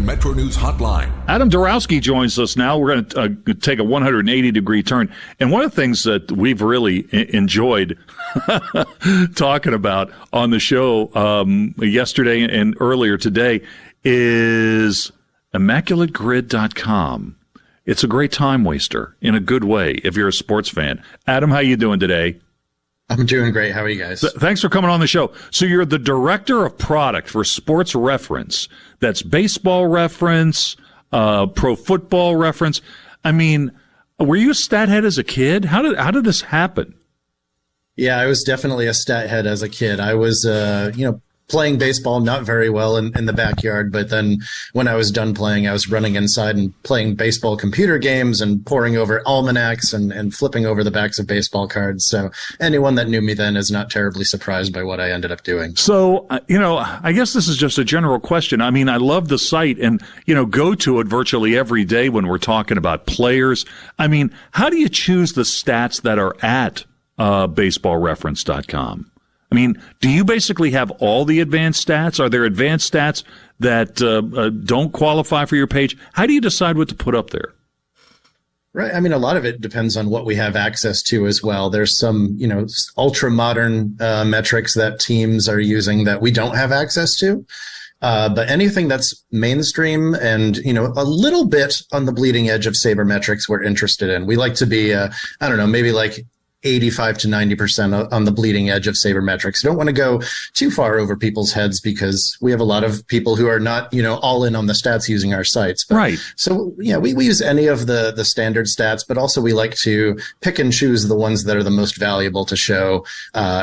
MetroNews Hotline. Adam Darowski joins us now. We're going to take a 180-degree turn. And one of the things that we've really enjoyed talking about on the show yesterday and earlier today is ImmaculateGrid.com. It's a great time waster in a good way if you're a sports fan. Adam, how you doing today? I'm doing great. How are you guys? Thanks for coming on the show. So you're the director of product for Sports-Reference. That's baseball reference, pro football reference. I mean, were you a stat head as a kid? How did this happen? Yeah, I was definitely a stat head as a kid. I was, playing baseball not very well in the backyard, but then when I was done playing, I was running inside and playing baseball computer games and poring over almanacs and flipping over the backs of baseball cards. So anyone that knew me then is not terribly surprised by what I ended up doing. So, I guess this is just a general question. I mean, I love the site and, go to it virtually every day when we're talking about players. I mean, how do you choose the stats that are at baseballreference.com? I mean, do you basically have all the advanced stats? Are there advanced stats that don't qualify for your page? How do you decide what to put up there? Right. I mean, a lot of it depends on what we have access to as well. There's some, ultra modern metrics that teams are using that we don't have access to. But anything that's mainstream and, a little bit on the bleeding edge of sabermetrics we're interested in. We like to be, maybe like 85 to 90% on the bleeding edge of sabermetrics. Don't want to go too far over people's heads because we have a lot of people who are not, all in on the stats using our sites. But, right. So, yeah, we use any of the standard stats, but also we like to pick and choose the ones that are the most valuable to show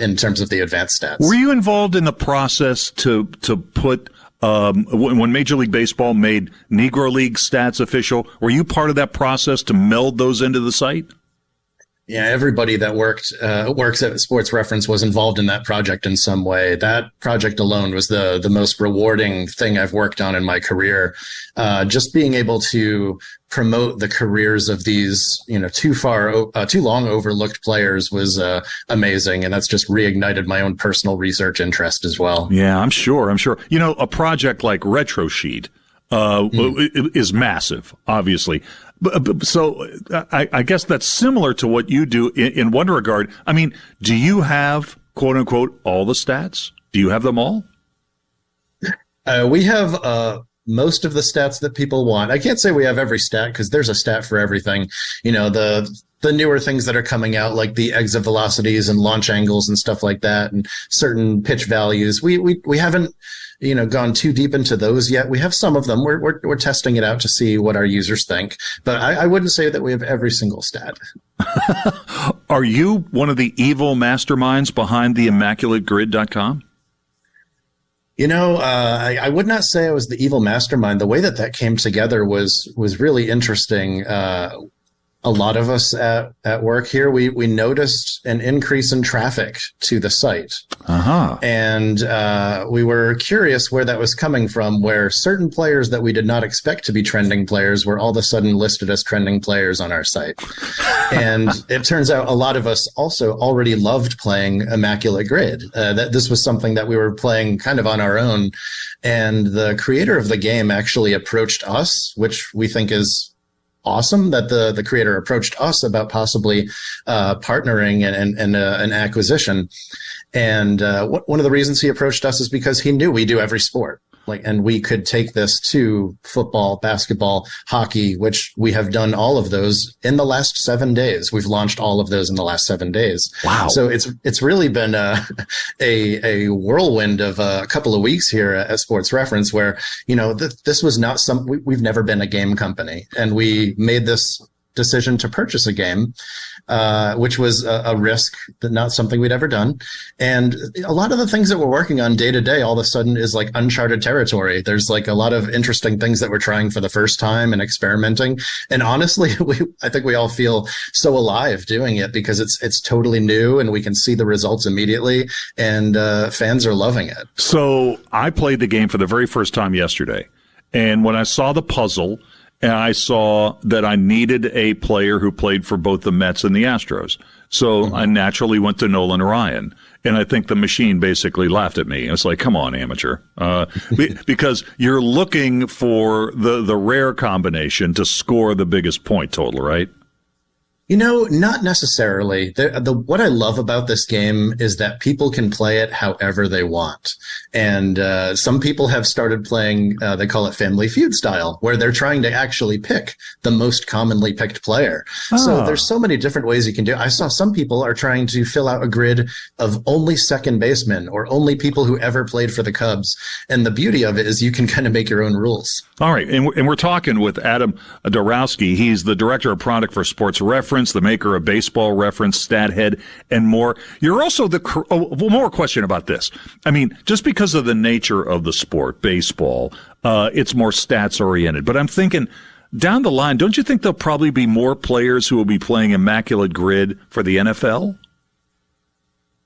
in terms of the advanced stats. Were you involved in the process to put when Major League Baseball made Negro League stats official? Were you part of that process to meld those into the site? Yeah, everybody that works at Sports Reference was involved in that project in some way. That project alone was the most rewarding thing I've worked on in my career. Just being able to promote the careers of these, too long overlooked players was amazing, and that's just reignited my own personal research interest as well. Yeah, I'm sure. A project like RetroSheet is massive, obviously. So I guess that's similar to what you do in one regard. I mean, do you have, quote unquote, all the stats? Do you have them all? We have most of the stats that people want. I can't say we have every stat because there's a stat for everything. The newer things that are coming out, like the exit velocities and launch angles and stuff like that, and certain pitch values. We haven't gone too deep into those yet. We have some of them. We're testing it out to see what our users think, but I wouldn't say that we have every single stat. Are you one of the evil masterminds behind the ImmaculateGrid.com? I would not say I was the evil mastermind. The way that came together was really interesting. A lot of us at work here, we noticed an increase in traffic to the site. Uh-huh. And we were curious where that was coming from, where certain players that we did not expect to be trending players were all of a sudden listed as trending players on our site. And it turns out a lot of us also already loved playing Immaculate Grid. That this was something that we were playing kind of on our own. And the creator of the game actually approached us, which we think is awesome, that the creator approached us about possibly partnering and an acquisition. And one of the reasons he approached us is because he knew we do every sport. And we could take this to football, basketball, hockey, which we have done all of those in the last 7 days. We've launched all of those in the last 7 days. Wow. So it's really been a whirlwind of a couple of weeks here at Sports Reference where, this was not we've never been a game company, and we made this decision to purchase a game, which was a risk, but not something we'd ever done. And a lot of the things that we're working on day to day, all of a sudden is like uncharted territory. There's like a lot of interesting things that we're trying for the first time and experimenting. And honestly, I think we all feel so alive doing it because it's totally new and we can see the results immediately, and fans are loving it. So I played the game for the very first time yesterday. And when I saw the puzzle and I saw that I needed a player who played for both the Mets and the Astros. So I naturally went to Nolan Ryan. And I think the machine basically laughed at me. It's like, come on, amateur. Because you're looking for the rare combination to score the biggest point total, right? You know, not necessarily. What I love about this game is that people can play it however they want. And some people have started playing, they call it Family Feud style, where they're trying to actually pick the most commonly picked player. So there's so many different ways you can do it. I saw some people are trying to fill out a grid of only second basemen or only people who ever played for the Cubs. And the beauty of it is you can kind of make your own rules. All right. And we're talking with Adam Darowski. He's the director of product for Sports-Reference, the maker of Baseball-Reference, Stathead, and more. You're also one more question about this. I mean, just because of the nature of the sport, baseball, it's more stats-oriented. But I'm thinking, down the line, don't you think there'll probably be more players who will be playing Immaculate Grid for the NFL?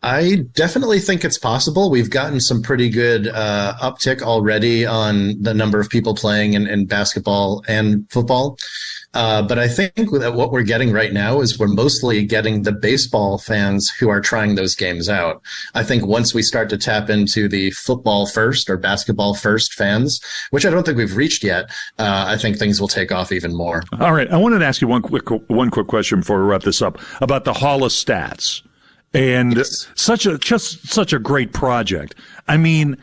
I definitely think it's possible. We've gotten some pretty good uptick already on the number of people playing in basketball and football. But I think that what we're getting right now is we're mostly getting the baseball fans who are trying those games out. I think once we start to tap into the football first or basketball first fans, which I don't think we've reached yet, I think things will take off even more. All right. I wanted to ask you one quick question before we wrap this up about the Hall of Stats. And yes. such a great project. I mean,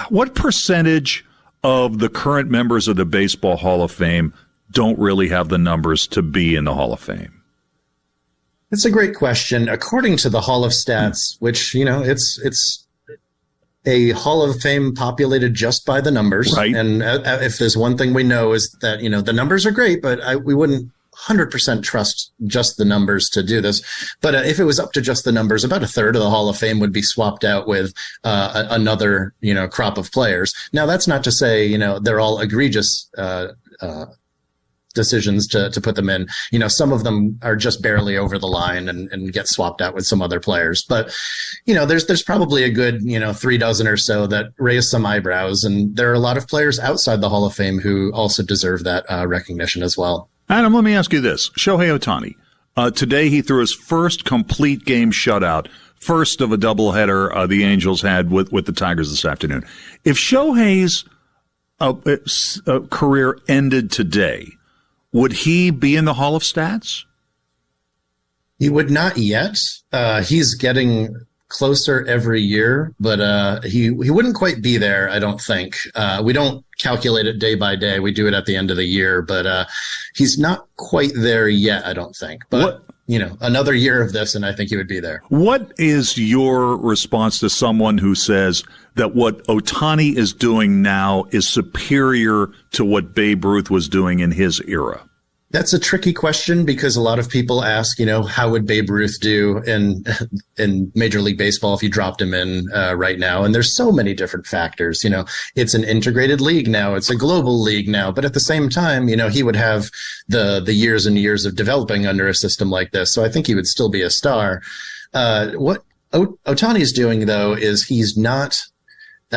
what percentage of the current members of the Baseball Hall of Fame don't really have the numbers to be in the Hall of Fame? It's a great question. According to the Hall of Stats, which, you know, it's a Hall of Fame populated just by the numbers. Right. And if there's one thing we know is that, you know, the numbers are great, but we wouldn't 100% trust just the numbers to do this. But if it was up to just the numbers, about a third of the Hall of Fame would be swapped out with another, you know, crop of players. Now, that's not to say, you know, they're all egregious decisions to put them in. You know, some of them are just barely over the line and get swapped out with some other players. But, you know, there's probably a good, you know, 3 dozen or so that raise some eyebrows. And there are a lot of players outside the Hall of Fame who also deserve that recognition as well. Adam, let me ask you this. Shohei Ohtani. Today he threw his first complete game shutout, first of a doubleheader the Angels had with the Tigers this afternoon. If Shohei's career ended today, would he be in the Hall of Stats? He would not yet. He's getting closer every year, but he wouldn't quite be there, I don't think. We don't calculate it day by day. We do it at the end of the year, but he's not quite there yet, I don't think. But, you know, another year of this, and I think he would be there. What is your response to someone who says that what Ohtani is doing now is superior to what Babe Ruth was doing in his era? That's a tricky question because a lot of people ask, you know, how would Babe Ruth do in Major League Baseball if you dropped him in right now? And there's so many different factors. You know, it's an integrated league now. It's a global league now. But at the same time, you know, he would have the years and years of developing under a system like this. So I think he would still be a star. What Ohtani's doing, though, is he's not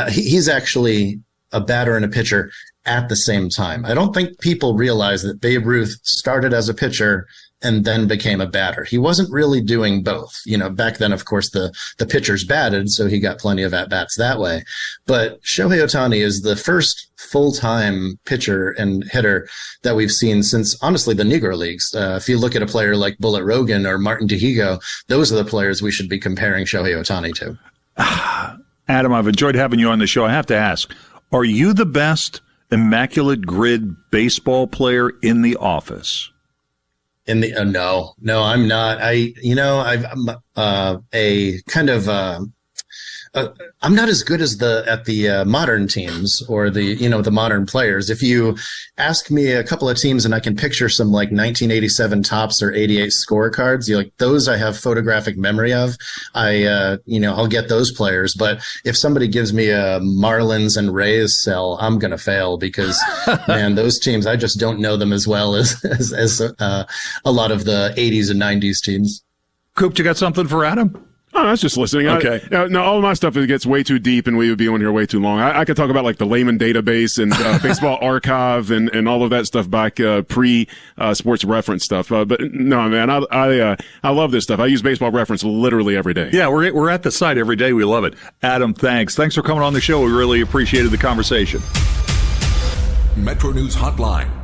he's actually a batter and a pitcher at the same time. I don't think people realize that Babe Ruth started as a pitcher and then became a batter. He wasn't really doing both. You know, back then, of course, the pitchers batted, so he got plenty of at-bats that way. But Shohei Ohtani is the first full-time pitcher and hitter that we've seen since, honestly, the Negro Leagues. If you look at a player like Bullet Rogan or Martin Dihigo, those are the players we should be comparing Shohei Ohtani to. Adam, I've enjoyed having you on the show. I have to ask, are you the best Immaculate Grid baseball player in the office? No, I'm not. I'm a kind of I'm not as good as at the modern teams or the modern players. If you ask me a couple of teams and I can picture some like 1987 Topps or 88 scorecards, those I have photographic memory of. I'll get those players. But if somebody gives me a Marlins and Rays cell, I'm going to fail because, man, those teams, I just don't know them as well as a lot of the 80s and 90s teams. Coop, you got something for Adam? Oh, I was just listening. Okay. No, all of my stuff gets way too deep, and we would be on here way too long. I could talk about like the Layman database and baseball archive and all of that stuff back pre Sports Reference stuff. But no, man, I love this stuff. I use Baseball Reference literally every day. Yeah, we're at the site every day. We love it. Adam, thanks. Thanks for coming on the show. We really appreciated the conversation. MetroNews Hotline.